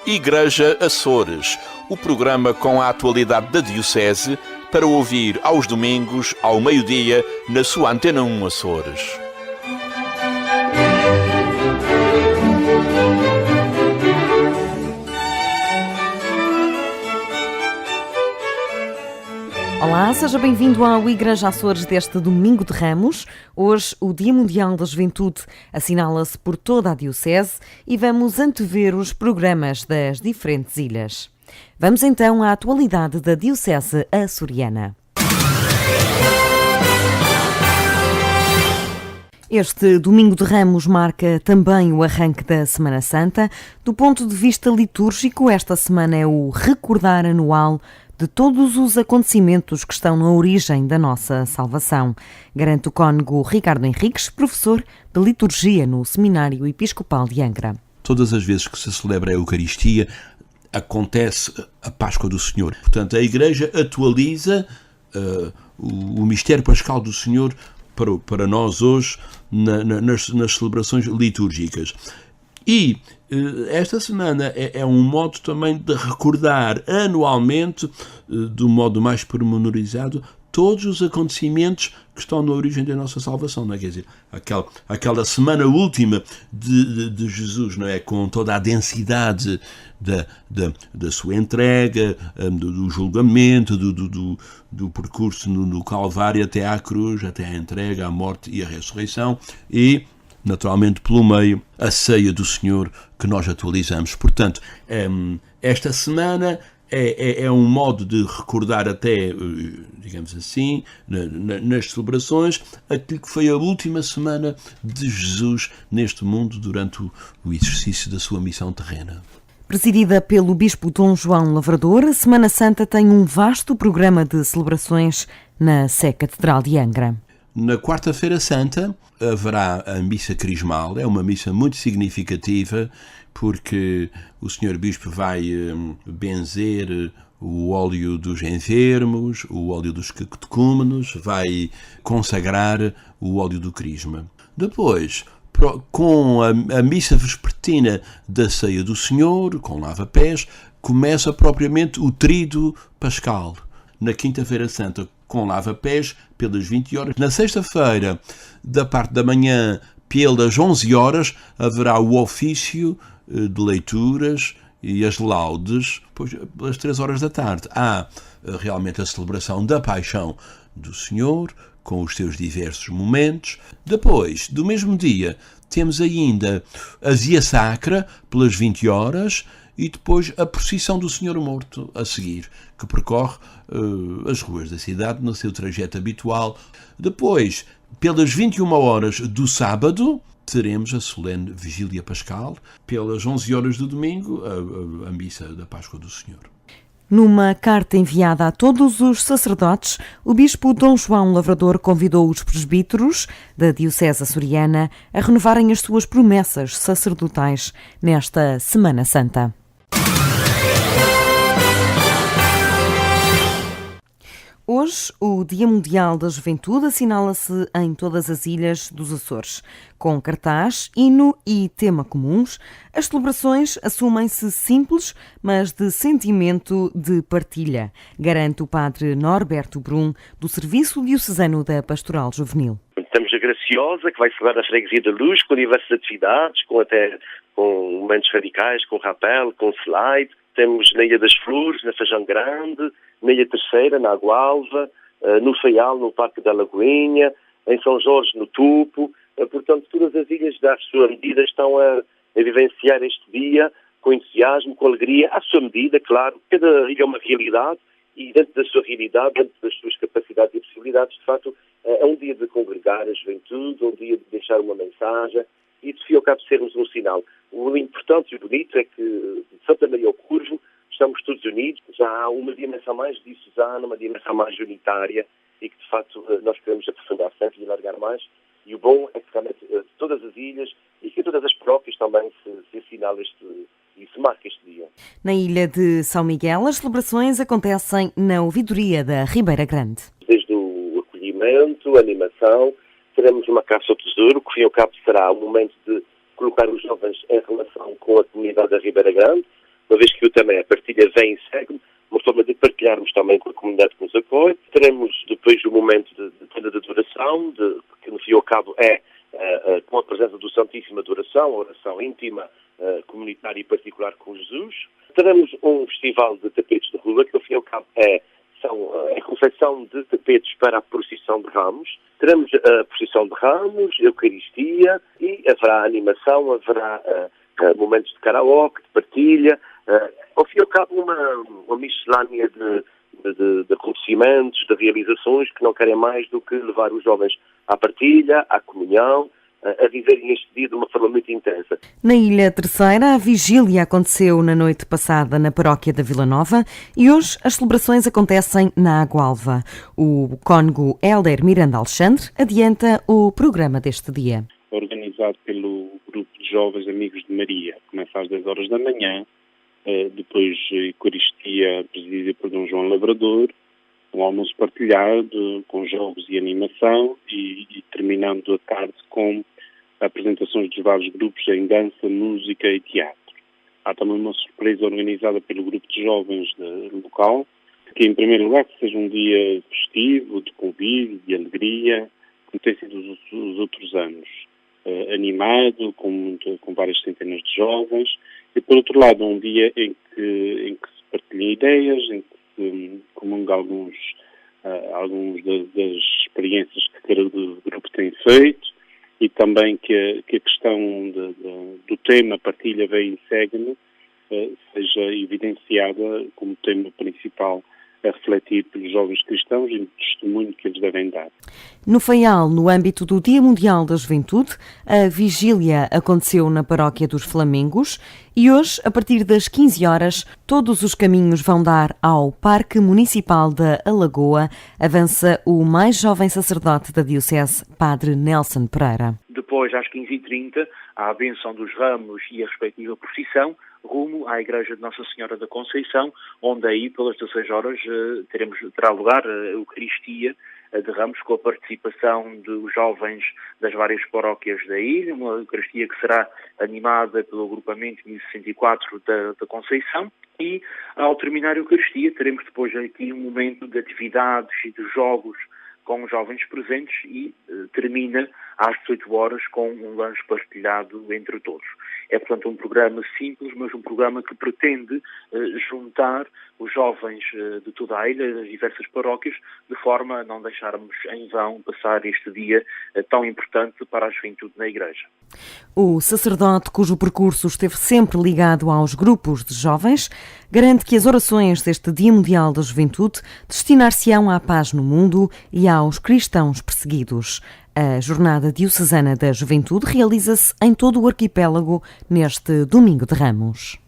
Igreja Açores, o programa com a atualidade da Diocese para ouvir aos domingos, ao meio-dia, na sua Antena 1 Açores. Olá, seja bem-vindo ao Igreja Açores deste Domingo de Ramos. Hoje, o Dia Mundial da Juventude assinala-se por toda a Diocese e vamos antever os programas das diferentes ilhas. Vamos então à atualidade da Diocese açoriana. Este Domingo de Ramos marca também o arranque da Semana Santa. Do ponto de vista litúrgico, esta semana é o recordar anual de todos os acontecimentos que estão na origem da nossa salvação, garante o cônego Ricardo Henriques, professor de liturgia no Seminário Episcopal de Angra. Todas as vezes que se celebra a Eucaristia, acontece a Páscoa do Senhor. Portanto, a Igreja atualiza o mistério pascal do Senhor para nós hoje nas celebrações litúrgicas. E esta semana é um modo também de recordar anualmente, de um modo mais pormenorizado, todos os acontecimentos que estão na origem da nossa salvação, não é? Quer dizer, aquela semana última de Jesus, não é? Com toda a densidade da sua entrega, do julgamento, do percurso no Calvário até à cruz, até à entrega, à morte e à ressurreição, e naturalmente, pelo meio, a ceia do Senhor que nós atualizamos. Portanto, esta semana é um modo de recordar até, digamos assim, nas celebrações, aquilo que foi a última semana de Jesus neste mundo durante o exercício da sua missão terrena. Presidida pelo Bispo Dom João Lavrador, a Semana Santa tem um vasto programa de celebrações na Sé Catedral de Angra. Na Quarta-feira Santa haverá a Missa Crismal. É uma missa muito significativa porque o Sr. Bispo vai benzer o óleo dos enfermos, o óleo dos catecúmenos, vai consagrar o óleo do Crisma. Depois, com a missa vespertina da Ceia do Senhor, com lava-pés, começa propriamente o Tríduo Pascal. Na Quinta-feira Santa, com lava-pés, pelas 20 horas. Na sexta-feira, da parte da manhã, pelas 11 horas, haverá o ofício de leituras e as laudes. Depois, pelas 3 horas da tarde, há realmente a celebração da Paixão do Senhor, com os seus diversos momentos. Depois, do mesmo dia, temos ainda a Via Sacra, pelas 20 horas, e depois a procissão do Senhor Morto a seguir, que percorre as ruas da cidade no seu trajeto habitual. Depois, pelas 21 horas do sábado, teremos a solene Vigília Pascal. Pelas 11 horas do domingo, a missa da Páscoa do Senhor. Numa carta enviada a todos os sacerdotes, o Bispo Dom João Lavrador convidou os presbíteros da Diocese açoriana a renovarem as suas promessas sacerdotais nesta Semana Santa. Hoje, o Dia Mundial da Juventude assinala-se em todas as ilhas dos Açores. Com cartaz, hino e tema comuns, as celebrações assumem-se simples, mas de sentimento de partilha, garante o padre Norberto Brum, do Serviço Diocesano da Pastoral Juvenil. Temos a Graciosa, que vai celebrar a Freguesia da Luz, com diversas atividades, com momentos radicais, com rapel, com slide. Temos na Ilha das Flores, na Feijão Grande, na Ilha Terceira, na Água Alva, no Faial, no Parque da Lagoinha, em São Jorge, no Tupo. Portanto, todas as ilhas, à sua medida, estão a vivenciar este dia com entusiasmo, com alegria, à sua medida, claro. Cada ilha é uma realidade e dentro da sua realidade, dentro das suas capacidades e possibilidades, de facto, é um dia de congregar a juventude, um dia de deixar uma mensagem e de, ao cabo, sermos um sinal. O importante e o bonito é que, de Santa Maria ao Curvo, estamos todos unidos, já há uma dimensão mais diocesana, uma dimensão mais unitária e que, de facto, nós queremos aprofundar sempre e alargar mais. E o bom é que, realmente, todas as ilhas e que todas as paróquias também se assinalem e se marca este dia. Na ilha de São Miguel, as celebrações acontecem na ouvidoria da Ribeira Grande. Desde o acolhimento, a animação, teremos uma caça ao tesouro, que, ao cabo, será o momento de colocar os jovens em relação com a comunidade da Ribeira Grande, uma vez que o tema é a partilha vem e segue, uma forma de partilharmos também com a comunidade que nos apoia. Teremos depois o momento de tenda de adoração, que no fim e ao cabo é com a presença do Santíssimo Adoração, a oração íntima, comunitária e particular com Jesus. Teremos um festival de tapetes de rua, que no fim e ao cabo é a confecção de tapetes para a procissão de Ramos. Teremos a procissão de Ramos, Eucaristia, e haverá animação, haverá momentos de karaoke, de partilha, ao fim e ao cabo uma miscelânea de acontecimentos, de realizações que não querem mais do que levar os jovens à partilha, à comunhão, a viverem este dia de uma forma muito intensa. Na Ilha Terceira, a vigília aconteceu na noite passada na paróquia da Vila Nova e hoje as celebrações acontecem na Água-Alva. O cônego Hélder Miranda Alexandre adianta o programa deste dia. Organizado pelo grupo de jovens Amigos de Maria. Começa às 10 horas da manhã, depois Eucaristia presidida por Dom João Lavrador, um almoço partilhado com jogos e animação e terminando a tarde com apresentações dos vários grupos em dança, música e teatro. Há também uma surpresa organizada pelo grupo de jovens local, que em primeiro lugar que seja um dia festivo, de convívio, de alegria, como tem sido os outros anos. Animado, com várias centenas de jovens, e por outro lado um dia em que se partilhem ideias, em que se comunga alguns das experiências que cada grupo tem feito, e também que a questão do tema partilha vem e segue-me seja evidenciada como tema principal a refletir pelos jovens cristãos e no testemunho que eles devem dar. No Faial, no âmbito do Dia Mundial da Juventude, a vigília aconteceu na Paróquia dos Flamengos e hoje, a partir das 15 horas, todos os caminhos vão dar ao Parque Municipal da Alagoa, avança o mais jovem sacerdote da Diocese, Padre Nelson Pereira. Depois, às 15h30, há a bênção dos ramos e a respectiva procissão, rumo à Igreja de Nossa Senhora da Conceição, onde aí, pelas 16 horas, terá lugar a Eucaristia de Ramos, com a participação dos jovens das várias paróquias da ilha, uma Eucaristia que será animada pelo agrupamento 1064 da Conceição, e ao terminar a Eucaristia teremos depois aqui um momento de atividades e de jogos com os jovens presentes e termina às 18 horas com um lanche partilhado entre todos. É, portanto, um programa simples, mas um programa que pretende juntar os jovens de toda a ilha, das diversas paróquias, de forma a não deixarmos em vão passar este dia tão importante para a juventude na Igreja. O sacerdote, cujo percurso esteve sempre ligado aos grupos de jovens, garante que as orações deste Dia Mundial da Juventude destinar-se-ão à paz no mundo e aos cristãos perseguidos. A Jornada Diocesana da Juventude realiza-se em todo o arquipélago neste Domingo de Ramos.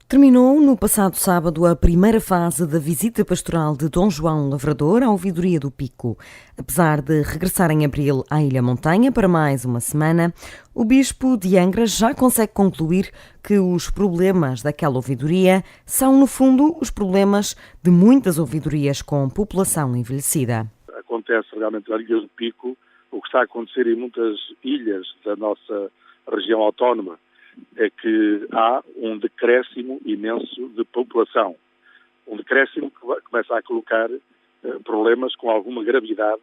Terminou no passado sábado a primeira fase da visita pastoral de Dom João Lavrador à ouvidoria do Pico. Apesar de regressar em abril à Ilha Montanha para mais uma semana, o bispo de Angra já consegue concluir que os problemas daquela ouvidoria são, no fundo, os problemas de muitas ouvidorias com população envelhecida. Acontece realmente na Ilha do Pico o que está a acontecer em muitas ilhas da nossa região autónoma. É que há um decréscimo imenso de população. Um decréscimo que começa a colocar problemas com alguma gravidade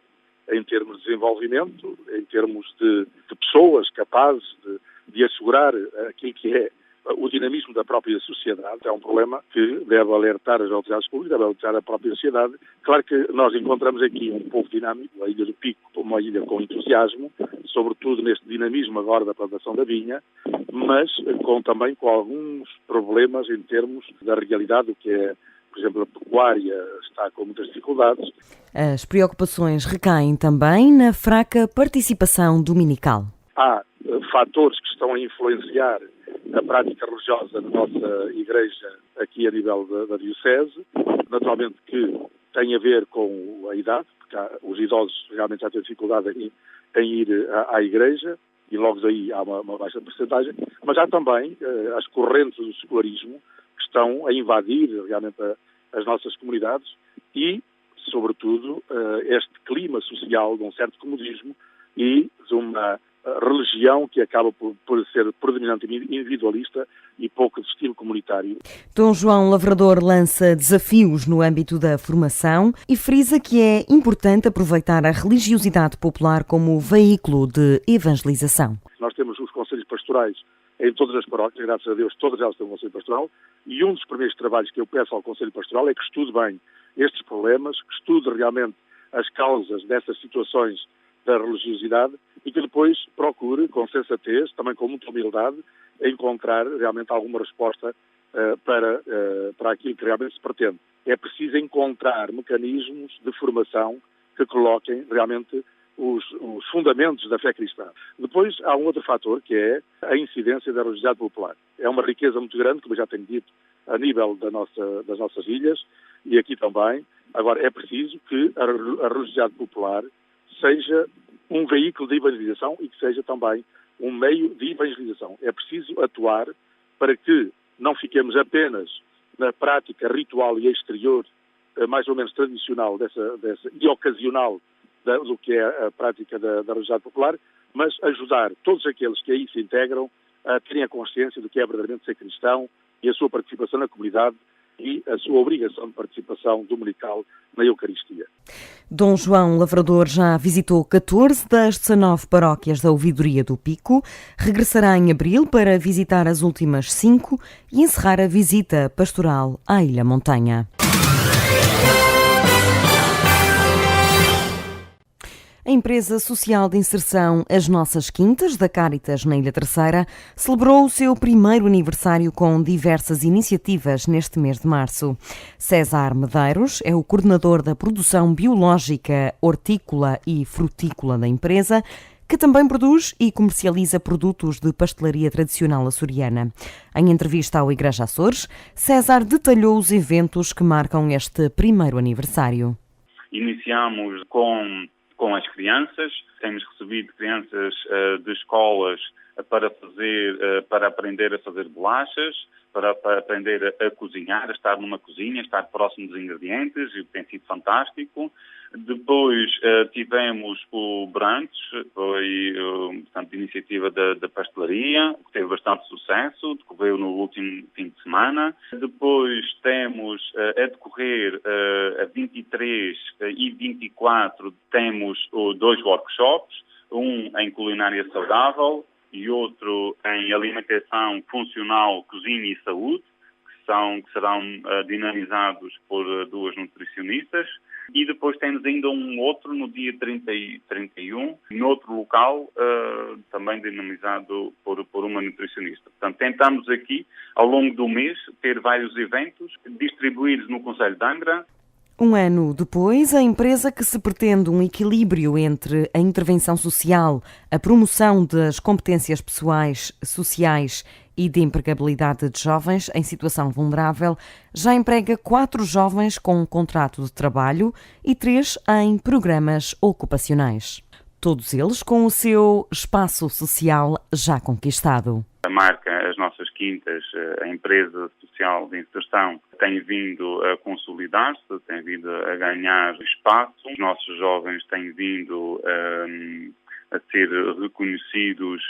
em termos de desenvolvimento, em termos de pessoas capazes de assegurar aquilo que é o dinamismo da própria sociedade. É um problema que deve alertar as autoridades públicas, deve alertar a própria sociedade. Claro que nós encontramos aqui um povo dinâmico, a Ilha do Pico, uma ilha com entusiasmo, sobretudo neste dinamismo agora da plantação da vinha, mas também com alguns problemas em termos da realidade, do que é, por exemplo, a pecuária está com muitas dificuldades. As preocupações recaem também na fraca participação dominical. Há fatores que estão a influenciar a prática religiosa da nossa Igreja aqui a nível da Diocese, naturalmente que tem a ver com a idade, porque os idosos realmente já têm dificuldade em ir à Igreja, e logo daí há uma baixa percentagem, mas há também as correntes do secularismo que estão a invadir realmente as nossas comunidades e, sobretudo, este clima social de um certo comodismo e de uma religião que acaba por ser predominantemente individualista e pouco de estilo comunitário. Dom João Lavrador lança desafios no âmbito da formação e frisa que é importante aproveitar a religiosidade popular como veículo de evangelização. Nós temos os conselhos pastorais em todas as paróquias, graças a Deus, todas elas têm um conselho pastoral, e um dos primeiros trabalhos que eu peço ao conselho pastoral é que estude bem estes problemas, que estude realmente as causas dessas situações da religiosidade e que depois procure, com sensatez, também com muita humildade, encontrar realmente alguma resposta para aquilo que realmente se pretende. É preciso encontrar mecanismos de formação que coloquem realmente os fundamentos da fé cristã. Depois há um outro fator que é a incidência da religiosidade popular. É uma riqueza muito grande, como eu já tenho dito, a nível das nossas ilhas e aqui também. Agora, é preciso que a religiosidade popular seja um veículo de evangelização e que seja também um meio de evangelização. É preciso atuar para que não fiquemos apenas na prática ritual e exterior, mais ou menos tradicional e ocasional do que é a prática da religiosidade popular, mas ajudar todos aqueles que aí se integram a terem a consciência do que é verdadeiramente ser cristão e a sua participação na comunidade e a sua obrigação de participação dominical na Eucaristia. Dom João Lavrador já visitou 14 das 19 paróquias da Ouvidoria do Pico, regressará em abril para visitar as últimas 5 e encerrar a visita pastoral à Ilha Montanha. A empresa social de inserção As Nossas Quintas, da Cáritas na Ilha Terceira, celebrou o seu primeiro aniversário com diversas iniciativas neste mês de março. César Medeiros é o coordenador da produção biológica, hortícola e frutícola da empresa, que também produz e comercializa produtos de pastelaria tradicional açoriana. Em entrevista ao Igreja Açores, César detalhou os eventos que marcam este primeiro aniversário. Iniciamos com as crianças, temos recebido crianças de escolas para aprender a fazer bolachas, para aprender a cozinhar, a estar numa cozinha, estar próximo dos ingredientes, e tem sido fantástico. Depois tivemos o brunch, foi portanto, iniciativa da pastelaria, que teve bastante sucesso, decorreu no último fim de semana. Depois temos a decorrer a 23 e 24 temos 2 workshops, um em culinária saudável e outro em alimentação funcional, cozinha e saúde, que serão dinamizados por 2 nutricionistas. E depois temos ainda um outro no dia 30 e 31, noutro local, também dinamizado por uma nutricionista. Portanto, tentamos aqui, ao longo do mês, ter vários eventos distribuídos no Concelho de Angra. Um ano depois, a empresa que se pretende um equilíbrio entre a intervenção social, a promoção das competências pessoais, sociais e de empregabilidade de jovens em situação vulnerável, já emprega 4 jovens com um contrato de trabalho e 3 em programas ocupacionais. Todos eles com o seu espaço social já conquistado. A marca As Nossas Quintas, a empresa social de inserção, tem vindo a consolidar-se, tem vindo a ganhar espaço. Os nossos jovens têm vindo a ser reconhecidos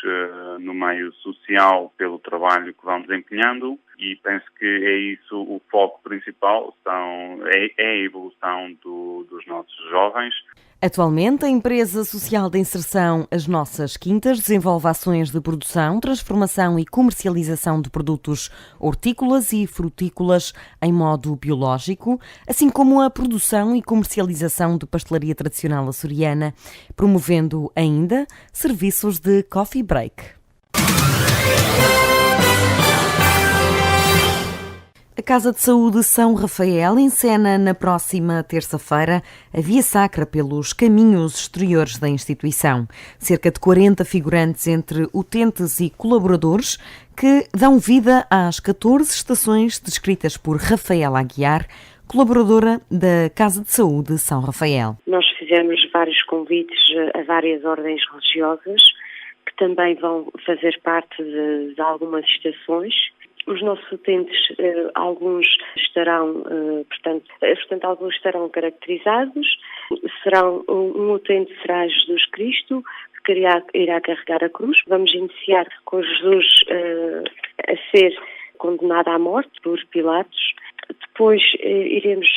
no meio social pelo trabalho que vão desempenhando, e penso que é isso o foco principal, é a evolução dos nossos jovens. Atualmente, a empresa social de inserção As Nossas Quintas desenvolve ações de produção, transformação e comercialização de produtos hortícolas e frutícolas em modo biológico, assim como a produção e comercialização de pastelaria tradicional açoriana, promovendo ainda serviços de coffee break. A Casa de Saúde São Rafael encena na próxima terça-feira a Via Sacra pelos caminhos exteriores da instituição. Cerca de 40 figurantes entre utentes e colaboradores que dão vida às 14 estações descritas por Rafaela Aguiar, colaboradora da Casa de Saúde São Rafael. Nós fizemos vários convites a várias ordens religiosas que também vão fazer parte de algumas estações. Os nossos utentes, alguns estarão, portanto, alguns estarão caracterizados. Um utente será Jesus Cristo, que irá carregar a cruz. Vamos iniciar com Jesus a ser condenado à morte por Pilatos. Depois iremos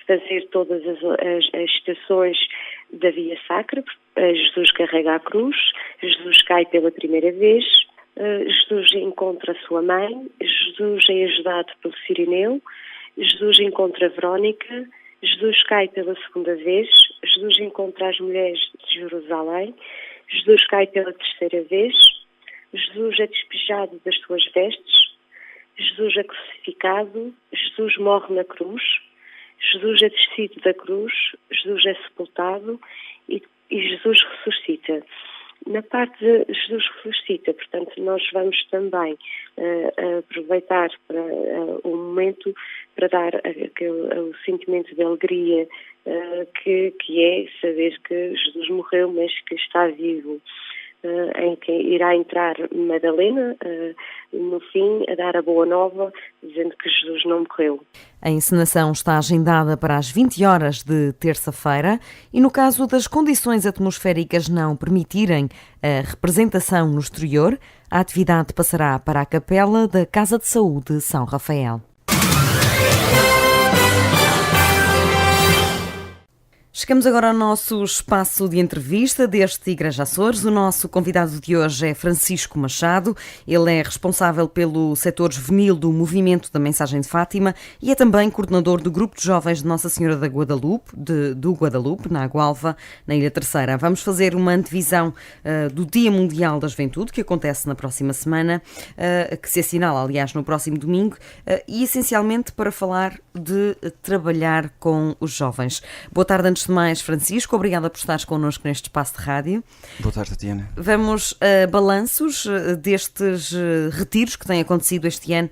fazer todas as estações da Via Sacra. Jesus carrega a cruz, Jesus cai pela primeira vez, Jesus encontra a sua mãe, Jesus é ajudado pelo Cirineu, Jesus encontra Verónica, Jesus cai pela segunda vez, Jesus encontra as mulheres de Jerusalém, Jesus cai pela terceira vez, Jesus é despejado das suas vestes, Jesus é crucificado, Jesus morre na cruz, Jesus é descido da cruz, Jesus é sepultado e Jesus ressuscita. Na parte de Jesus ressuscita, portanto, nós vamos também aproveitar o momento para dar o sentimento de alegria que é saber que Jesus morreu, mas que está vivo. Em que irá entrar Madalena, no fim, a dar a boa nova, dizendo que Jesus não morreu. A encenação está agendada para as 20 horas de terça-feira e, no caso das condições atmosféricas não permitirem a representação no exterior, a atividade passará para a capela da Casa de Saúde São Rafael. Chegamos agora ao nosso espaço de entrevista deste Igreja Açores. O nosso convidado de hoje é Francisco Machado. Ele é responsável pelo setor juvenil do Movimento da Mensagem de Fátima e é também coordenador do Grupo de Jovens de Nossa Senhora da Guadalupe, do Guadalupe, na Gualva, na Ilha Terceira. Vamos fazer uma antevisão do Dia Mundial da Juventude, que acontece na próxima semana, que se assinala, aliás, no próximo domingo, e essencialmente para falar de trabalhar com os jovens. Boa tarde, antes de mais, Francisco, obrigada por estares connosco neste espaço de rádio. Boa tarde, Tatiana. Vamos a balanços destes retiros que têm acontecido este ano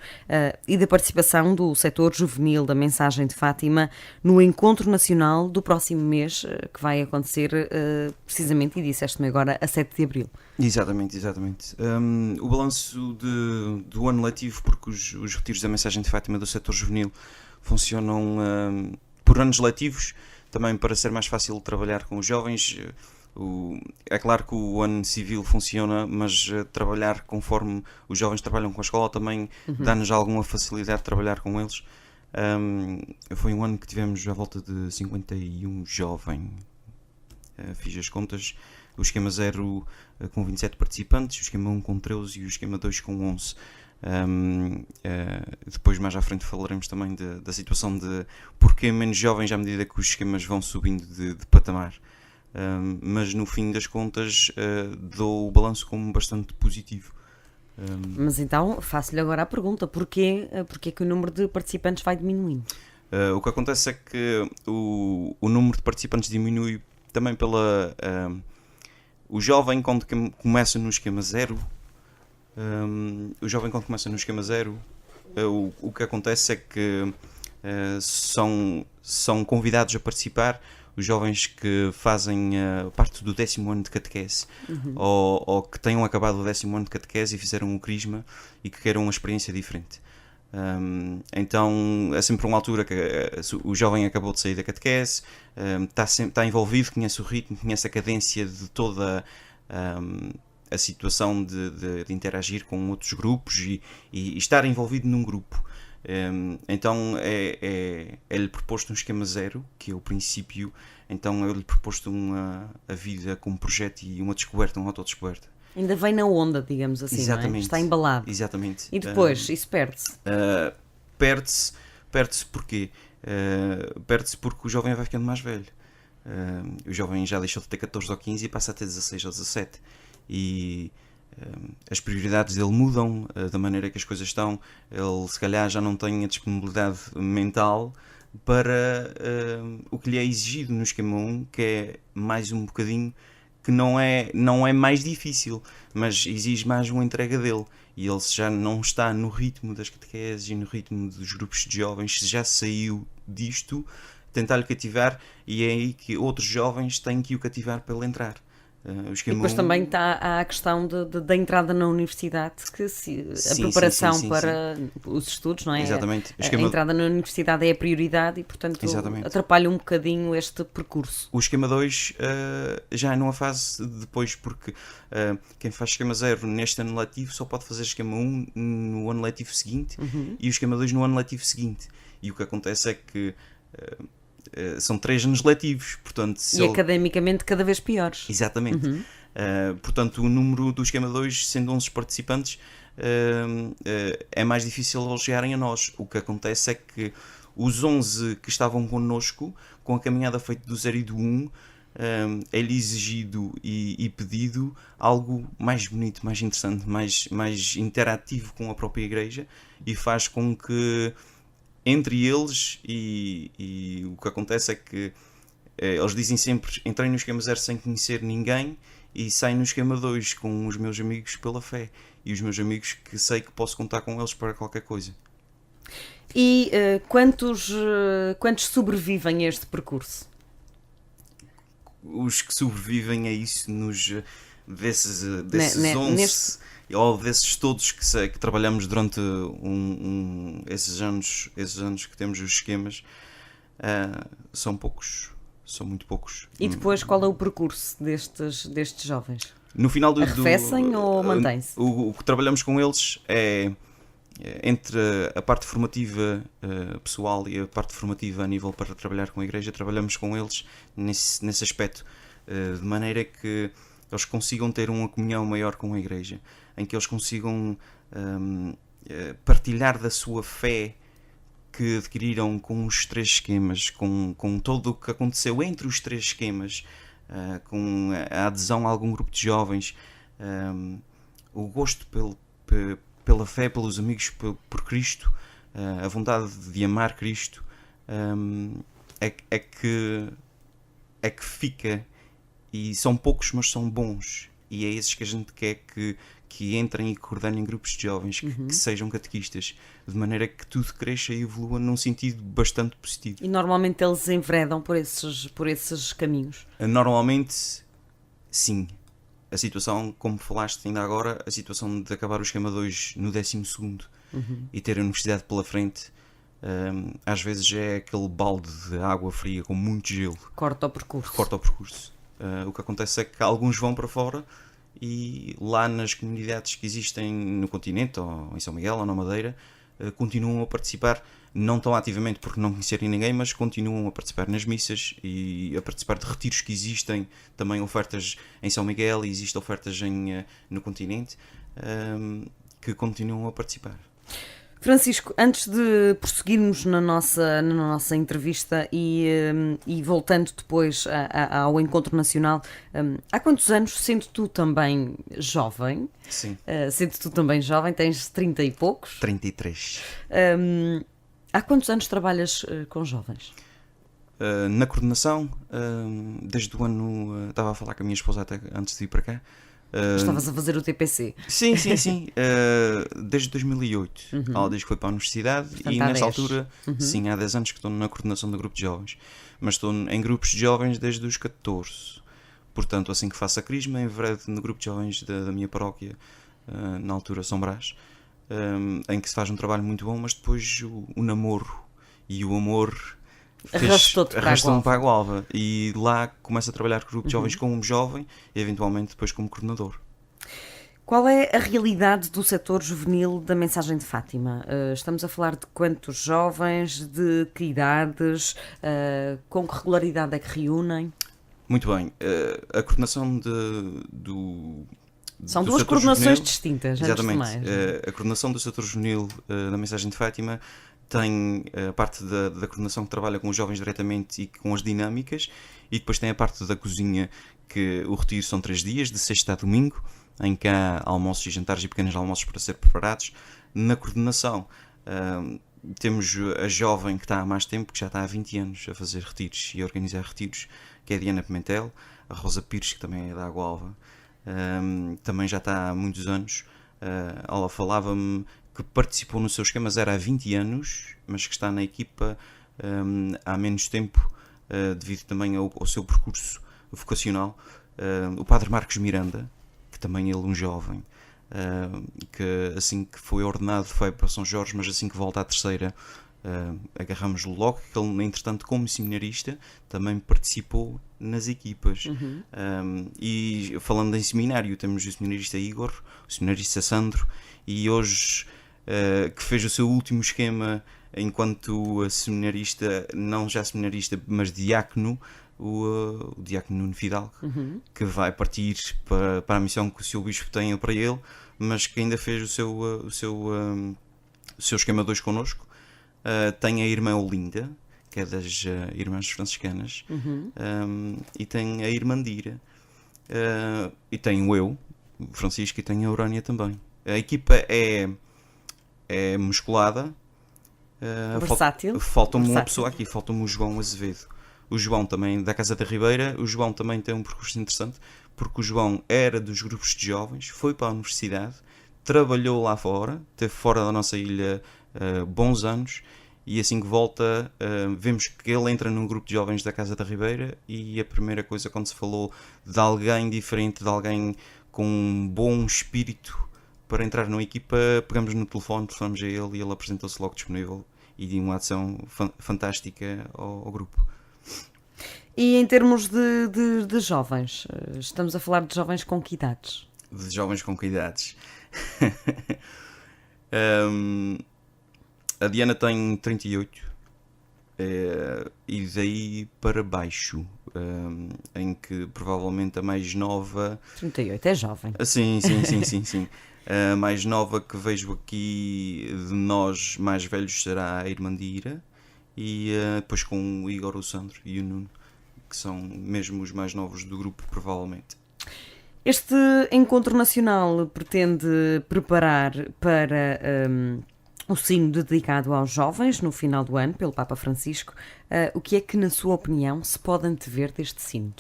e da participação do setor juvenil da Mensagem de Fátima no Encontro Nacional do próximo mês, que vai acontecer precisamente, e disseste-me agora, a 7 de abril. Exatamente. O balanço do ano letivo, porque os retiros da Mensagem de Fátima do setor juvenil funcionam por anos letivos, também para ser mais fácil trabalhar com os jovens. É claro que o ano civil funciona, mas trabalhar conforme os jovens trabalham com a escola também dá-nos alguma facilidade de trabalhar com eles. Foi um ano que tivemos à volta de 51 jovens. Fiz as contas. O esquema 0 com 27 participantes, o esquema 1 com 13 e o esquema 2 com 11. Depois mais à frente falaremos também da situação de porque menos jovens à medida que os esquemas vão subindo de patamar, mas no fim das contas dou o balanço como bastante positivo. Mas então faço-lhe agora a pergunta, porquê que o número de participantes vai diminuindo? O que acontece é que o número de participantes diminui também pela o jovem quando começa no esquema 0. O que acontece é que são convidados a participar os jovens que fazem parte do 10º ano de catequese, ou que tenham acabado o 10º ano de catequese e fizeram o crisma e que queiram uma experiência diferente. Então é sempre uma altura que o jovem acabou de sair da catequese, está envolvido, conhece o ritmo, conhece a cadência de toda a situação de interagir com outros grupos e estar envolvido num grupo. Então é-lhe proposto um esquema 0, que é o princípio. Então é-lhe proposto a vida como projeto e uma descoberta, uma autodescoberta. Ainda vem na onda, digamos assim. Exatamente. Não é? Está embalado. Exatamente. E depois, isso perde-se? Perde-se porquê? Perde-se porque o jovem vai ficando mais velho. O jovem já deixou de ter 14 ou 15 e passa a ter 16 ou 17. E as prioridades dele mudam da maneira que as coisas estão. Ele se calhar já não tem a disponibilidade mental para o que lhe é exigido no esquema 1, que é mais um bocadinho, que não é mais difícil, mas exige mais uma entrega dele. E ele já não está no ritmo das catequeses e no ritmo dos grupos de jovens, já saiu disto, tentar-lhe cativar, e é aí que outros jovens têm que o cativar para ele entrar. O E esquema depois 1, também há a questão da entrada na universidade, que a Sim, preparação sim, para os estudos, não é? Exatamente. A entrada na universidade é a prioridade e, portanto, Exatamente. atrapalha um bocadinho este percurso. O esquema 2 já é numa fase depois, porque quem faz esquema 0 neste ano letivo só pode fazer esquema 1 no ano letivo seguinte e o esquema 2 no ano letivo seguinte. E o que acontece é que são 3 anos letivos, portanto... Academicamente cada vez piores. Exatamente. Portanto, o número do esquema 2, sendo 11 participantes, é mais difícil eles chegarem a nós. O que acontece é que os 11 que estavam connosco, com a caminhada feita do 0 e do 1, é-lhe exigido e pedido algo mais bonito, mais interessante, mais interativo com a própria igreja, e faz com que entre eles, e o que acontece é que eles dizem sempre: entrei no esquema 0 sem conhecer ninguém e saio no esquema 2 com os meus amigos pela fé, e os meus amigos que sei que posso contar com eles para qualquer coisa. E quantos sobrevivem a este percurso? Os que sobrevivem a isso, desses 11 ou desses todos que trabalhamos durante esses anos que temos os esquemas, são poucos, são muito poucos. E depois qual é o percurso destes jovens? No final arrefecem ou mantém-se? O que trabalhamos com eles é entre a parte formativa pessoal e a parte formativa a nível para trabalhar com a igreja. Trabalhamos com eles nesse aspecto, de maneira que eles consigam ter uma comunhão maior com a igreja, em que eles consigam partilhar da sua fé que adquiriram com os 3 esquemas, com todo o que aconteceu entre os 3 esquemas, com a adesão a algum grupo de jovens, o gosto pela fé, pelos amigos, por Cristo, a vontade de amar Cristo, é que fica. E são poucos, mas são bons. E é esses que a gente quer que entrem e coordenem grupos de jovens, que sejam catequistas, de maneira que tudo cresça e evolua num sentido bastante positivo. E normalmente eles enveredam por esses caminhos? Normalmente, sim. A situação, como falaste ainda agora, a situação de acabar o esquema 2 no 12º e ter a universidade pela frente, às vezes é aquele balde de água fria com muito gelo. Corta o percurso. O que acontece é que alguns vão para fora e lá nas comunidades que existem no continente, ou em São Miguel, ou na Madeira, continuam a participar, não tão ativamente porque não conhecerem ninguém, mas continuam a participar nas missas e a participar de retiros que existem, também ofertas em São Miguel, e existem ofertas no continente, que continuam a participar. Francisco, antes de prosseguirmos na nossa entrevista e voltando depois ao Encontro Nacional, há quantos anos, sendo tu também jovem? Sim. Sendo tu também jovem, tens 30 e poucos? 33. Há quantos anos trabalhas com jovens? Na coordenação, desde o ano... estava a falar com a minha esposa até antes de ir para cá. Estavas a fazer o TPC. Sim. Desde 2008. Ela diz que foi para a universidade. Portanto, e nessa altura, sim, há 10 anos que estou na coordenação do grupo de jovens. Mas estou em grupos de jovens desde os 14. Portanto, assim que faço a crisma, enveredo no grupo de jovens da minha paróquia, na altura São Brás, em que se faz um trabalho muito bom, mas depois o namoro e o amor arrastou-me para a Gualva, e lá começo a trabalhar com o grupo de jovens como jovem e eventualmente depois como coordenador. Qual é a realidade do setor juvenil da Mensagem de Fátima? Estamos a falar de quantos jovens, de que idades, com que regularidade é que reúnem? Muito bem, a coordenação São duas coordenações juvenil, distintas, exatamente. Antes de mais. A coordenação do setor juvenil da Mensagem de Fátima tem a parte da coordenação que trabalha com os jovens diretamente e com as dinâmicas, e depois tem a parte da cozinha, que o retiro são 3 dias, de sexta a domingo, em que há almoços e jantares e pequenos almoços para ser preparados. Na coordenação temos a jovem que está há mais tempo, que já está há 20 anos a fazer retiros e a organizar retiros, que é a Diana Pimentel, a Rosa Pires, que também é da Água-Alva, também já está há muitos anos. Ela falava-me que participou no seu esquema 0 há 20 anos, mas que está na equipa há menos tempo, devido também ao seu percurso vocacional, o padre Marcos Miranda, que também ele um jovem, que assim que foi ordenado foi para São Jorge, mas assim que volta à terceira, agarramos-lo logo, que ele, entretanto, como seminarista, também participou nas equipas. E falando em seminário, temos o seminarista Igor, o seminarista Sandro, e hoje que fez o seu último esquema enquanto seminarista, não já seminarista, mas diácono, o diácono Nuno Fidalgo, que vai partir para a missão que o seu bispo tem para ele, mas que ainda fez o seu esquema 2 connosco. Tem a irmã Olinda, que é das Irmãs Franciscanas, e tem a irmã Dira, e tenho eu, o Francisco, e tenho a Urânia também. A equipa é musculada. Versátil. Falta-me uma pessoa aqui, falta-me o João Azevedo. O João também, da Casa da Ribeira. O João também tem um percurso interessante, porque o João era dos grupos de jovens, foi para a universidade, trabalhou lá fora, esteve fora da nossa ilha bons anos, e assim que volta vemos que ele entra num grupo de jovens da Casa da Ribeira, e a primeira coisa, quando se falou de alguém diferente, de alguém com um bom espírito para entrar numa equipa, pegamos no telefone, telefonamos a ele, e ele apresentou-se logo disponível e de uma ação fantástica ao grupo. E em termos de jovens, estamos a falar de jovens com que idades? De jovens com que idades? A Diana tem 38, e daí para baixo, em que provavelmente a mais nova... 38 é jovem. Sim. A mais nova que vejo aqui de nós mais velhos será a irmã de Ira, e depois com o Igor, o Sandro e o Nuno, que são mesmo os mais novos do grupo, provavelmente. Este encontro nacional pretende preparar para o sino dedicado aos jovens no final do ano, pelo Papa Francisco. O que é que, na sua opinião, se pode antever deste sino?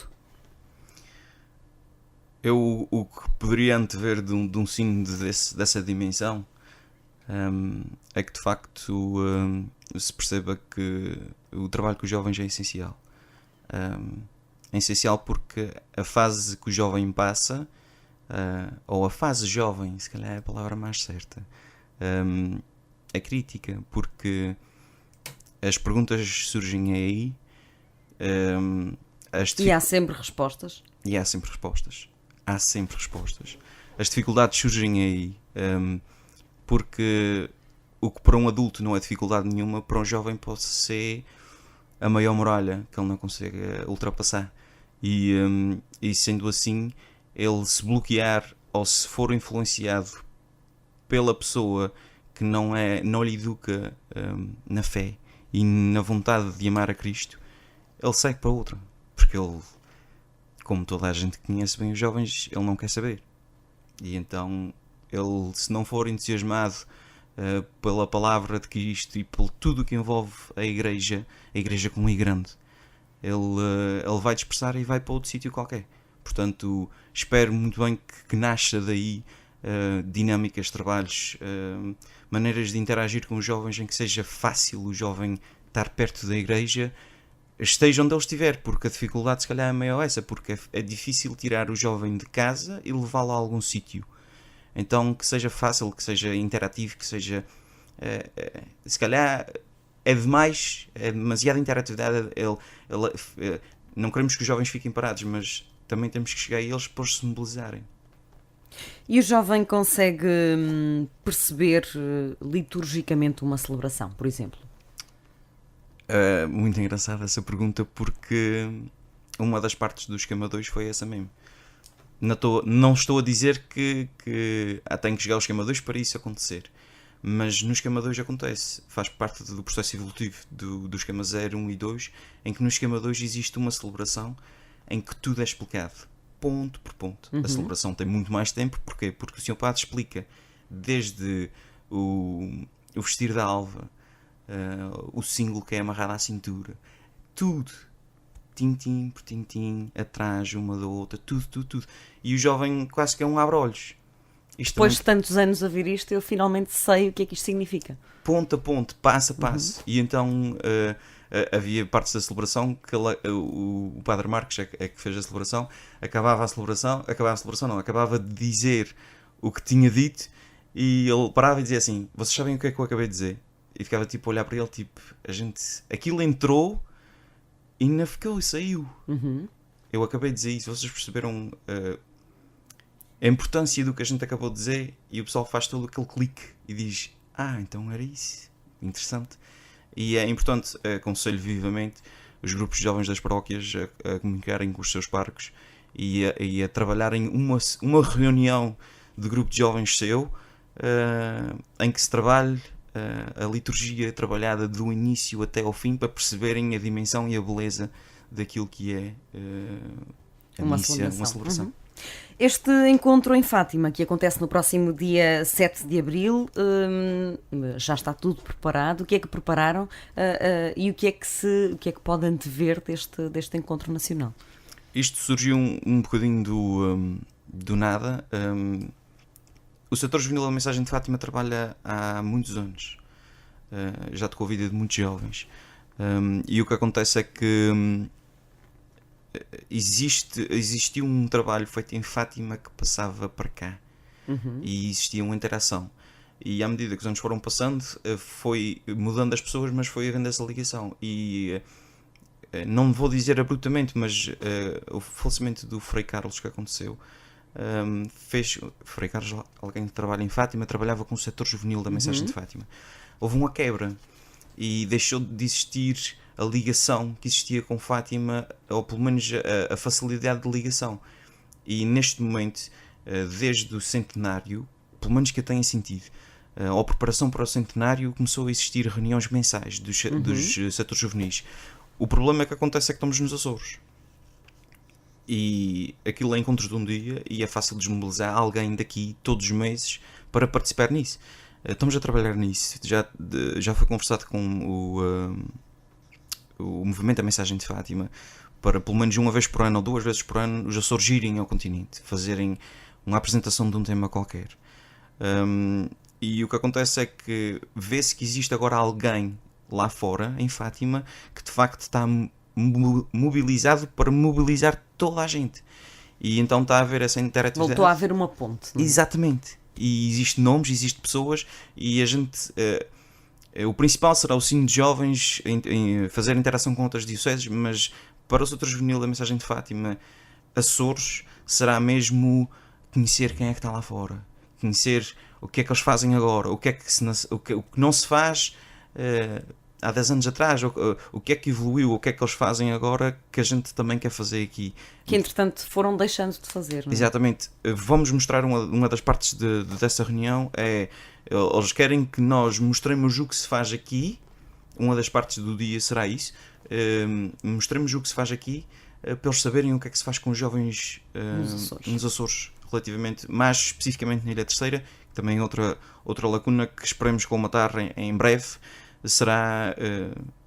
Eu o que poderia antever de um sino dessa dimensão é que, de facto, se perceba que o trabalho com os jovens é essencial. É essencial porque a fase que o jovem passa, ou a fase jovem, se calhar é a palavra mais certa, é crítica, porque as perguntas surgem aí, e há sempre respostas. Há sempre respostas. As dificuldades surgem aí, porque o que para um adulto não é dificuldade nenhuma, para um jovem pode ser a maior muralha que ele não consegue ultrapassar. E sendo assim, ele se bloquear ou se for influenciado pela pessoa que não lhe educa na fé e na vontade de amar a Cristo, ele segue para outra, porque ele, como toda a gente que conhece bem os jovens, ele não quer saber. E então ele, se não for entusiasmado pela palavra de Cristo e por tudo o que envolve a igreja como é grande, ele vai dispersar e vai para outro sítio qualquer. Portanto, espero muito bem que nasça daí dinâmicas, trabalhos, maneiras de interagir com os jovens em que seja fácil o jovem estar perto da igreja, esteja onde ele estiver, porque a dificuldade se calhar é maior essa, porque é difícil tirar o jovem de casa e levá-lo a algum sítio. Então que seja fácil, que seja interativo, que seja... se calhar é demais, é demasiada interatividade. Não queremos que os jovens fiquem parados, mas também temos que chegar a eles para se mobilizarem. E o jovem consegue perceber liturgicamente uma celebração, por exemplo? Muito engraçada essa pergunta, porque uma das partes do esquema 2 foi essa mesmo. Não estou a dizer que tenho que chegar ao esquema 2 para isso acontecer, mas no esquema 2 acontece, faz parte do processo evolutivo do esquema 0, 1 e 2, em que no esquema 2 existe uma celebração em que tudo é explicado, ponto por ponto. A celebração tem muito mais tempo, porquê? Porque o Sr. Padre explica desde o vestir da alva, o símbolo que é amarrado à cintura, tudo, tintim por tintim, atrás uma da outra, tudo. E o jovem quase que é um abre-olhos. Depois de tantos anos a ver isto, eu finalmente sei o que é que isto significa. Ponto a ponto, passo a passo. E então havia partes da celebração que o Padre Marcos é que fez a celebração, acabava de dizer o que tinha dito e ele parava e dizia assim: vocês sabem o que é que eu acabei de dizer? E ficava tipo a olhar para ele, tipo, aquilo entrou e ainda ficou e saiu. Eu acabei de dizer isso, vocês perceberam a importância do que a gente acabou de dizer, e o pessoal faz todo aquele clique e diz: então era isso, interessante. E é importante, aconselho vivamente os grupos de jovens das paróquias a comunicarem com os seus parques e a trabalharem uma reunião de grupo de jovens seu, em que se trabalhe a liturgia trabalhada do início até ao fim, para perceberem a dimensão e a beleza daquilo que é uma celebração. Este encontro em Fátima, que acontece no próximo dia 7 de Abril, já está tudo preparado. O que é que prepararam e o que é que podem antever deste encontro nacional? Isto surgiu um bocadinho do nada. O setor juvenil da Mensagem de Fátima trabalha há muitos anos. Já tocou a vida de muitos jovens. E o que acontece é que existiu um trabalho feito em Fátima que passava para cá. E existia uma interação. E à medida que os anos foram passando, foi mudando as pessoas, mas foi havendo essa ligação. E não vou dizer abruptamente, mas o falecimento do Frei Carlos que aconteceu, Frei Carlos, alguém que trabalha em Fátima, trabalhava com o setor juvenil da Mensagem de Fátima. Houve uma quebra e deixou de existir a ligação que existia com Fátima, ou pelo menos a facilidade de ligação. E neste momento, desde o centenário, pelo menos que eu tenha sentido, a preparação para o centenário, começou a existir reuniões mensais dos setores juvenis. O problema é que acontece é que estamos nos Açores. E aquilo é encontros de um dia e é fácil desmobilizar alguém daqui todos os meses para participar nisso. Estamos a trabalhar nisso. Já foi conversado com o movimento da Mensagem de Fátima para pelo menos uma vez por ano ou 2 vezes por ano os Açores irem ao continente, fazerem uma apresentação de um tema qualquer. E o que acontece é que vê-se que existe agora alguém lá fora, em Fátima, que de facto está mobilizado para mobilizar toda a gente. E então está a haver essa interatividade. Voltou a haver uma ponte, não é? Exatamente. E existem nomes, existem pessoas, e a gente... o principal será o sino de jovens em fazer interação com outras dioceses, mas para o setor juvenil da Mensagem de Fátima, Açores, será mesmo conhecer quem é que está lá fora. Conhecer o que é que eles fazem agora, o que não se faz há 10 anos atrás, o que é que evoluiu, o que é que eles fazem agora que a gente também quer fazer aqui. Que entretanto foram deixando de fazer, não é? Exatamente. Vamos mostrar uma das partes dessa reunião, eles querem que nós mostremos o que se faz aqui. Uma das partes do dia será isso. Mostremos o que se faz aqui, para eles saberem o que é que se faz com os jovens nos Açores, relativamente, mais especificamente na Ilha Terceira, que também é outra lacuna que esperemos colmatar em breve, será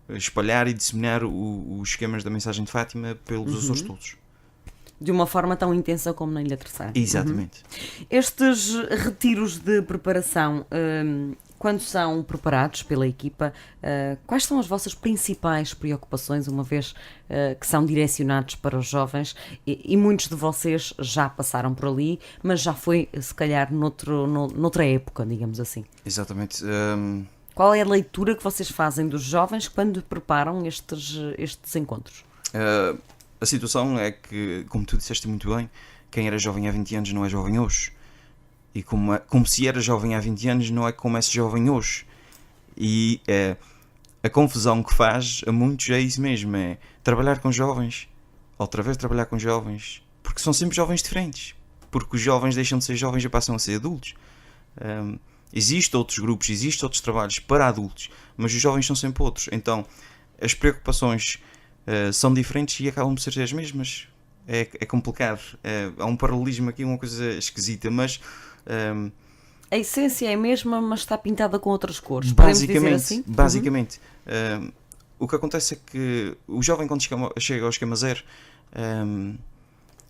espalhar e disseminar os esquemas da Mensagem de Fátima pelos Açores todos. De uma forma tão intensa como na Ilha Terceira. Exatamente. Estes retiros de preparação, quando são preparados pela equipa, quais são as vossas principais preocupações, uma vez que são direcionados para os jovens, e muitos de vocês já passaram por ali, mas já foi, se calhar, noutra época, digamos assim. Exatamente. Qual é a leitura que vocês fazem dos jovens quando preparam estes encontros? A situação é que, como tu disseste muito bem, quem era jovem há 20 anos não é jovem hoje. E como se era jovem há 20 anos não é como é jovem hoje. E a confusão que faz a muitos é isso mesmo, é trabalhar com jovens, outra vez trabalhar com jovens, porque são sempre jovens diferentes. Porque os jovens deixam de ser jovens e passam a ser adultos. Existem outros grupos, existem outros trabalhos para adultos, mas os jovens são sempre outros. Então, as preocupações são diferentes e acabam por ser as mesmas. É complicado. Há um paralelismo aqui, uma coisa esquisita, mas... a essência é a mesma, mas está pintada com outras cores. Podemos dizer assim? Basicamente. O que acontece é que o jovem, quando chega ao esquema zero,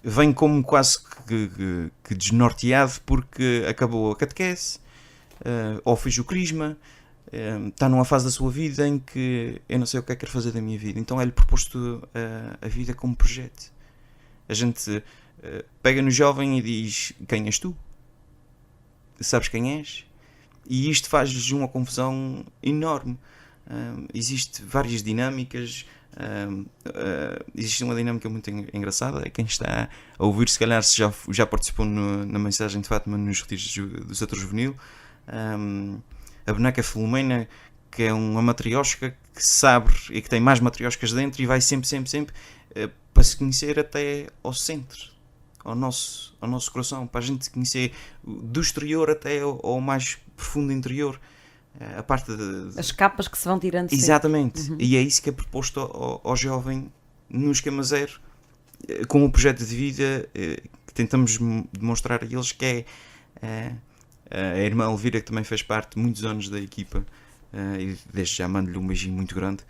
vem como quase que desnorteado, porque acabou a catequese, ou fez o crisma, está numa fase da sua vida em que eu não sei o que é que quero fazer da minha vida, então é-lhe proposto a vida como projeto. A gente pega no jovem e diz: quem és tu? Sabes quem és? E isto faz-lhes uma confusão enorme. Existe várias dinâmicas. Existe uma dinâmica muito engraçada. Quem está a ouvir, se calhar, se já participou na mensagem de Fátima nos retiros do setor juvenil. A boneca Filomena, que é uma matriosca que se abre e que tem mais matrioscas dentro e vai sempre para se conhecer até ao centro, ao nosso coração, para a gente conhecer do exterior até ao mais profundo interior, a parte as capas que se vão tirando. Exatamente. E é isso que é proposto ao jovem no esquema zero, com o projeto de vida que tentamos demonstrar a eles, que é a irmã Elvira, que também fez parte muitos anos da equipa, e desde já mando-lhe um beijinho muito grande.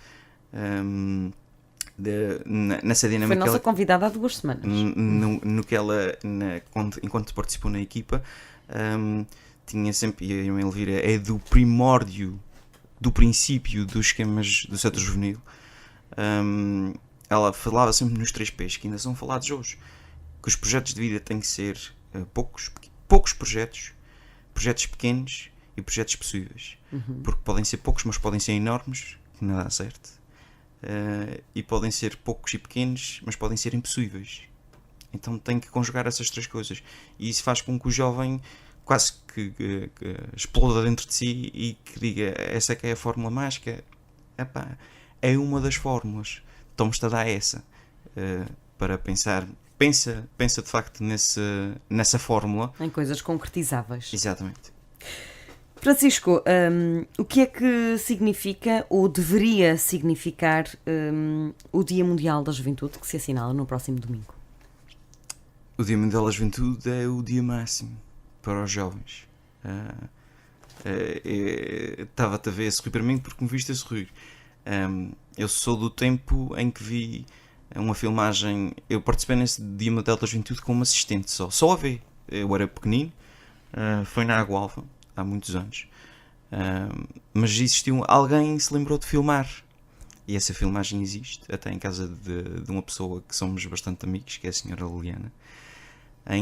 Nessa dinâmica, foi nossa convidada há 2 semanas. No que ela, enquanto participou na equipa, tinha sempre, e a irmã Elvira é do primórdio, do princípio dos esquemas do setor juvenil. Ela falava sempre nos 3 P's, que ainda são falados hoje, que os projetos de vida têm que ser poucos projetos pequenos e projetos possíveis, porque podem ser poucos, mas podem ser enormes, que não dá certo, e podem ser poucos e pequenos, mas podem ser impossíveis. Então tem que conjugar essas 3 coisas, e isso faz com que o jovem quase que exploda dentro de si e que diga: essa é que é a fórmula mágica. Epá, é uma das fórmulas, estamos-te a dar essa, para pensar. Pensa de facto nessa fórmula. Em coisas concretizáveis. Exatamente. Francisco, o que é que significa ou deveria significar o Dia Mundial da Juventude, que se assinala no próximo domingo? O Dia Mundial da Juventude é o dia máximo para os jovens. Estava-te a ver a sorrir para mim porque me viste a sorrir. Eu sou do tempo em que vi uma filmagem. Eu participei nesse Dia Mundial da Juventude como assistente só a ver. Eu era pequenino, foi na Água-Alva há muitos anos, mas existiu alguém que se lembrou de filmar, e essa filmagem existe até em casa de uma pessoa que somos bastante amigos, que é a senhora Liliana,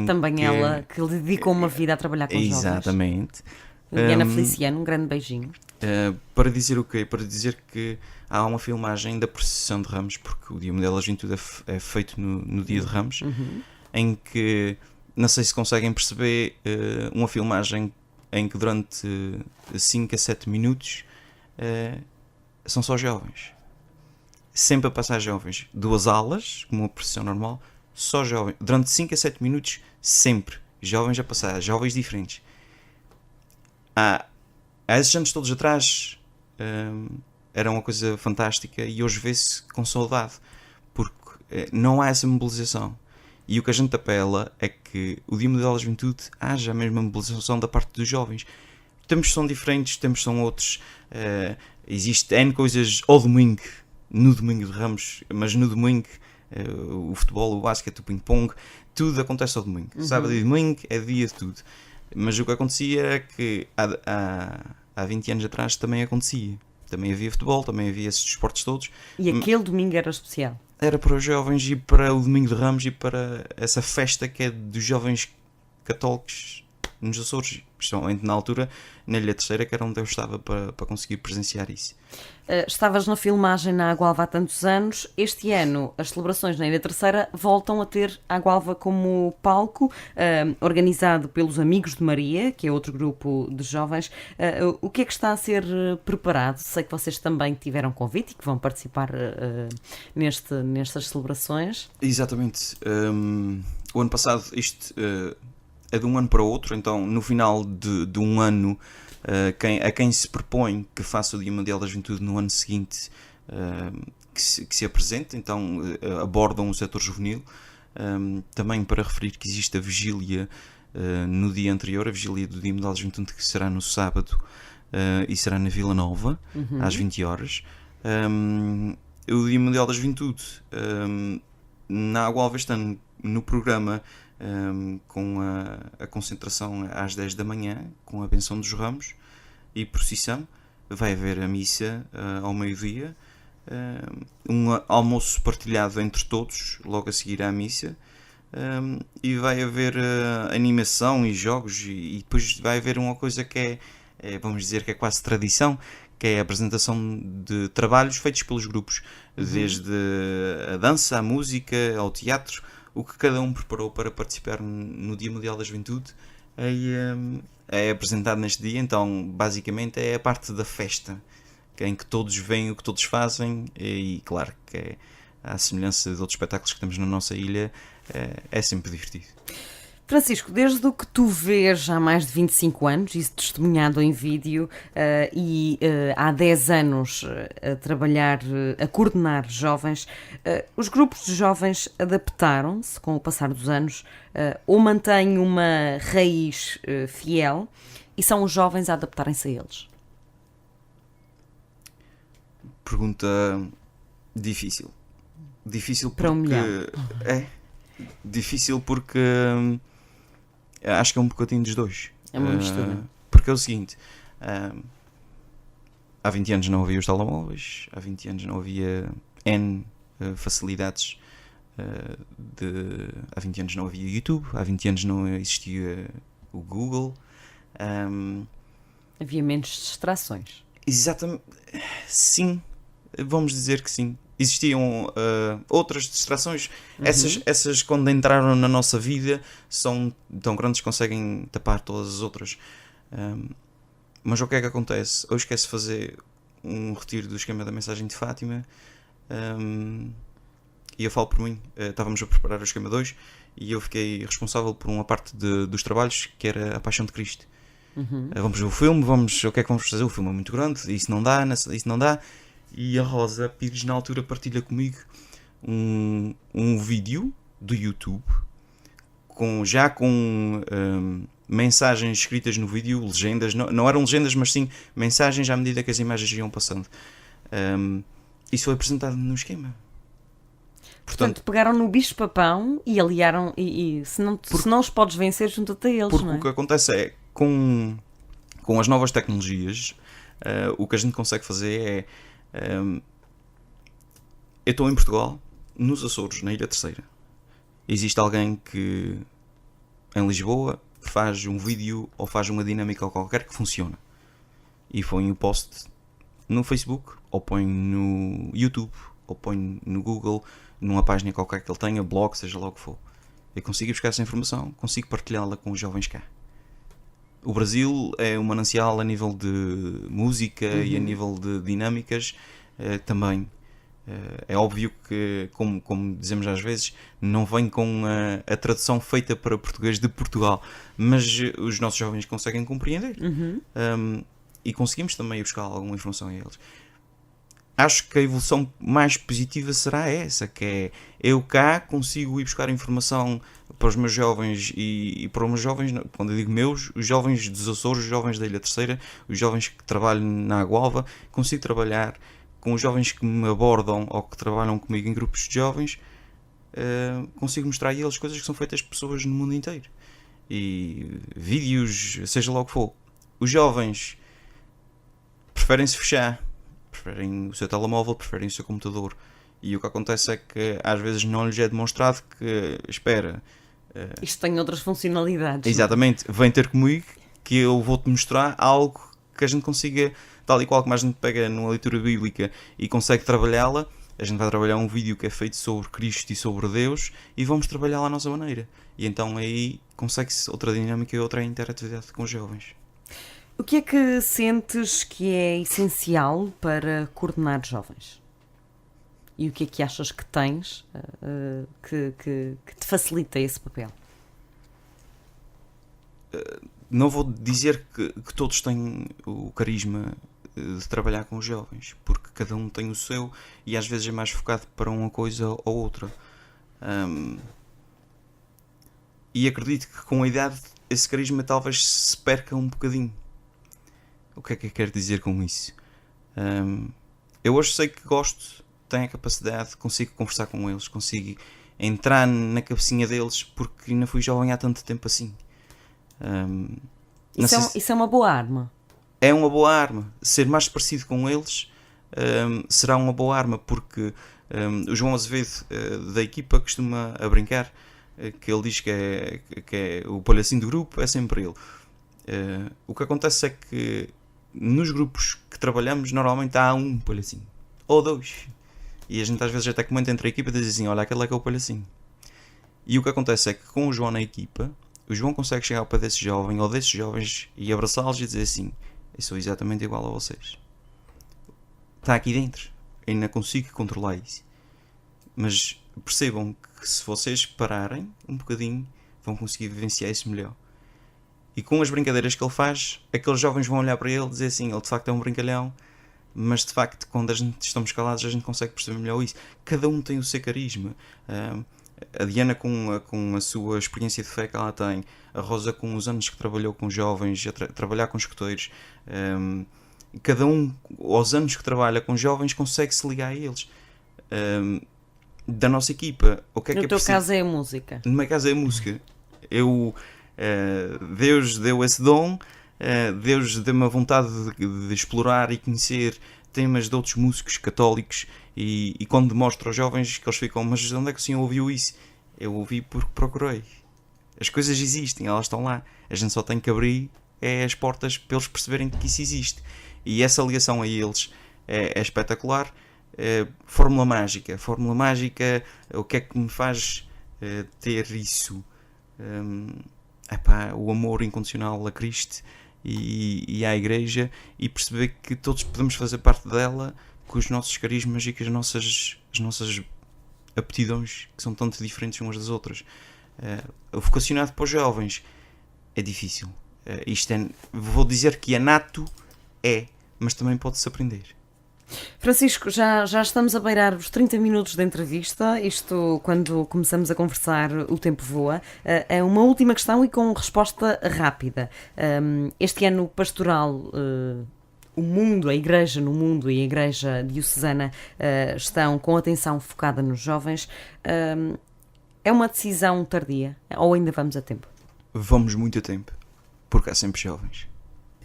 também ela que lhe dedicou uma vida a trabalhar com jovens. Exatamente. Liliana Feliciano, um grande beijinho. Para dizer o quê? Para dizer que há uma filmagem da procissão de Ramos, porque o Dia Mundial da Juventude é feito no dia de Ramos, em que, não sei se conseguem perceber, uma filmagem em que durante 5 a 7 minutos são só jovens. Sempre a passar jovens. 2 alas, como uma procissão normal, só jovens. Durante 5 a 7 minutos, sempre. Jovens a passar, jovens diferentes. Há esses anos todos atrás, era uma coisa fantástica, e hoje vê-se com saudade, porque não há essa mobilização. E o que a gente apela é que o Dia Mundial da Juventude haja a mesma mobilização da parte dos jovens. Tempos são diferentes, tempos são outros. Existe N coisas ao domingo, no domingo de Ramos, mas no domingo o futebol, o basquete, o ping-pong, tudo acontece ao domingo. Sábado e domingo é dia de tudo. Mas o que acontecia é que há 20 anos atrás também acontecia. Também havia futebol, também havia esses desportos todos. E aquele domingo era especial. Era para os jovens e para o Domingo de Ramos e para essa festa que é dos jovens católicos nos Açores, principalmente na altura, na Ilha Terceira, que era onde eu estava para conseguir presenciar isso. Estavas na filmagem na Água-Alva há tantos anos. Este ano as celebrações na Ilha Terceira voltam a ter a Água-Alva como palco, organizado pelos Amigos de Maria, que é outro grupo de jovens. O que é que está a ser preparado? Sei que vocês também tiveram convite e que vão participar nestas celebrações. Exatamente. O ano passado isto é de um ano para o outro, então no final de um ano, a quem se propõe que faça o Dia Mundial da Juventude no ano seguinte, que se apresente, então abordam o setor juvenil. Também para referir que existe a vigília no dia anterior, a vigília do Dia Mundial da Juventude, que será no sábado e será na Vila Nova, às 20 horas. O Dia Mundial da Juventude na Água-Alva este ano, no programa, com a concentração às 10 da manhã, com a benção dos ramos e procissão. vai haver a missa ao meio-dia, um almoço partilhado entre todos, logo a seguir à missa, e vai haver animação e jogos, e depois vai haver uma coisa que vamos dizer que é quase tradição, que é a apresentação de trabalhos feitos pelos grupos, desde a dança, a música, ao teatro, o que cada um preparou para participar no Dia Mundial da Juventude é apresentado neste dia. Então basicamente é a parte da festa, em que todos veem o que todos fazem, e claro que à semelhança de outros espetáculos que temos na nossa ilha, é sempre divertido. Francisco, desde o que tu vês há mais de 25 anos, isso testemunhado em vídeo, e há 10 anos a trabalhar, a coordenar jovens, os grupos de jovens adaptaram-se com o passar dos anos, ou mantêm uma raiz fiel, e são os jovens a adaptarem-se a eles? Pergunta difícil. Difícil porque... Para um milhão. Difícil porque... acho que é um bocadinho dos dois. É uma mistura. Porque é o seguinte, há 20 anos não havia os telemóveis, há 20 anos não havia N facilidades, há 20 anos não havia YouTube, há 20 anos não existia o Google. Havia menos distrações. Exatamente. Sim, vamos dizer que sim. Existiam outras distrações. Essas, quando entraram na nossa vida, são tão grandes que conseguem tapar todas as outras. Mas o que é que acontece? Hoje quer-se fazer um retiro do esquema da mensagem de Fátima, e eu falo por mim. Estávamos a preparar o esquema 2 e eu fiquei responsável por uma parte dos trabalhos, que era a Paixão de Cristo. Vamos ver o filme, o que é que vamos fazer? O filme é muito grande, isso não dá. E a Rosa Pires, na altura, partilha comigo um vídeo do YouTube, com mensagens escritas no vídeo, legendas, não eram legendas, mas sim mensagens à medida que as imagens iam passando. Isso foi apresentado no esquema. Portanto, pegaram no bicho-papão e aliaram, e se não os podes vencer, junta-te a eles, porque não é? o que acontece é, com as novas tecnologias, o que a gente consegue fazer é... eu estou em Portugal, nos Açores, na Ilha Terceira. Existe alguém que, em Lisboa, faz um vídeo ou faz uma dinâmica qualquer que funciona. E põe o post no Facebook, ou põe no YouTube, ou põe no Google, numa página qualquer que ele tenha, blog, seja lá o que for. Eu consigo buscar essa informação, consigo partilhá-la com os jovens cá. O Brasil é um manancial a nível de música e a nível de dinâmicas também. É óbvio que, como dizemos às vezes, não vem com a tradução feita para português de Portugal, mas os nossos jovens conseguem compreender. E conseguimos também buscar alguma informação a eles. Acho que a evolução mais positiva será essa, que é eu cá consigo ir buscar informação para os meus jovens e para os meus jovens, quando eu digo meus, os jovens dos Açores, os jovens da Ilha Terceira, os jovens que trabalham na Agualva, consigo trabalhar com os jovens que me abordam ou que trabalham comigo em grupos de jovens, consigo mostrar a eles coisas que são feitas por pessoas no mundo inteiro. E vídeos, seja lá o que for. Os jovens preferem-se fechar, preferem o seu telemóvel, preferem o seu computador. E o que acontece é que às vezes não lhes é demonstrado que, espera... isto tem outras funcionalidades. Exatamente, vem ter comigo que eu vou-te mostrar algo que a gente consiga, tal e qual como a gente pega numa leitura bíblica e consegue trabalhá-la. A gente vai trabalhar um vídeo que é feito sobre Cristo e sobre Deus e vamos trabalhá-la à nossa maneira. E então aí consegue-se outra dinâmica e outra interatividade com os jovens. O que é que sentes que é essencial para coordenar jovens? E o que é que achas que tens que te facilita esse papel? Não vou dizer que todos têm o carisma de trabalhar com os jovens, porque cada um tem o seu e às vezes é mais focado para uma coisa ou outra. E acredito que com a idade esse carisma talvez se perca um bocadinho. O que é que eu quero dizer com isso? Eu hoje sei que gosto, tenho a capacidade, consigo conversar com eles, consigo entrar na cabecinha deles, porque ainda fui jovem há tanto tempo assim. Isso é uma boa arma. é uma boa arma. Ser mais parecido com eles será uma boa arma, porque o João Azevedo da equipa costuma a brincar que ele diz que é o palhacinho do grupo, é sempre ele. O que acontece é que nos grupos que trabalhamos normalmente há um palhacinho, ou dois, e a gente às vezes até comenta entre a equipa e diz assim, olha, aquele é que é o palhacinho. E o que acontece é que com o João na equipa, o João consegue chegar para desse jovem ou desses jovens e abraçá-los e dizer assim, eu sou exatamente igual a vocês. Está aqui dentro, ainda consigo controlar isso. Mas percebam que se vocês pararem um bocadinho, vão conseguir vivenciar isso melhor. E com as brincadeiras que ele faz, aqueles jovens vão olhar para ele e dizer assim, ele de facto é um brincalhão, mas de facto quando a gente estamos calados a gente consegue perceber melhor isso. Cada um tem o seu carisma. A Diana com a sua experiência de fé que ela tem, a Rosa com os anos que trabalhou com jovens, a trabalhar com escuteiros, cada um aos anos que trabalha com jovens consegue se ligar a eles. Da nossa equipa, o que é no que é teu preciso? caso é a música. No meu caso é a música. Deus deu esse dom, Deus deu-me a vontade de explorar e conhecer temas de outros músicos católicos e quando mostro aos jovens que eles ficam, mas onde é que o senhor ouviu isso? Eu ouvi porque procurei. As coisas existem, elas estão lá. A gente só tem que abrir as portas para eles perceberem que isso existe. E essa ligação a eles é espetacular. Fórmula mágica, o que é que me faz ter isso? O amor incondicional a Cristo e à Igreja, e perceber que todos podemos fazer parte dela com os nossos carismas e com as nossas aptidões, que são tanto diferentes umas das outras. O vocacionado para os jovens é difícil. Vou dizer que é nato, mas também pode-se aprender. Francisco, já estamos a beirar os 30 minutos de entrevista. Isto, quando começamos a conversar, o tempo voa. É uma última questão e com resposta rápida. Este ano pastoral, o mundo, a Igreja no mundo e a Igreja diocesana estão com atenção focada nos jovens. É uma decisão tardia ou ainda vamos a tempo? Vamos muito a tempo, porque há sempre jovens.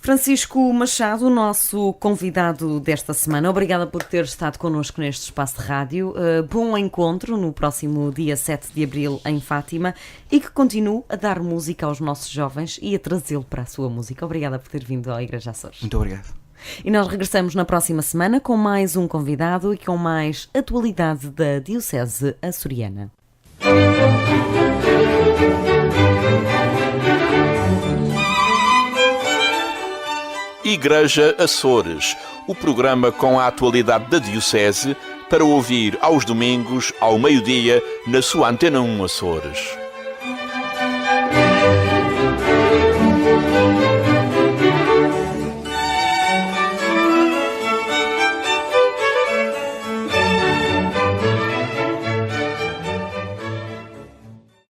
Francisco Machado, nosso convidado desta semana, obrigada por ter estado connosco neste espaço de rádio. Bom encontro no próximo dia 7 de abril em Fátima e que continue a dar música aos nossos jovens e a trazê-lo para a sua música. Obrigada por ter vindo à Igreja Açores. Muito obrigado. E nós regressamos na próxima semana com mais um convidado e com mais atualidade da Diocese Açoriana. Igreja Açores, o programa com a atualidade da Diocese para ouvir aos domingos, ao meio-dia, na sua Antena 1 Açores.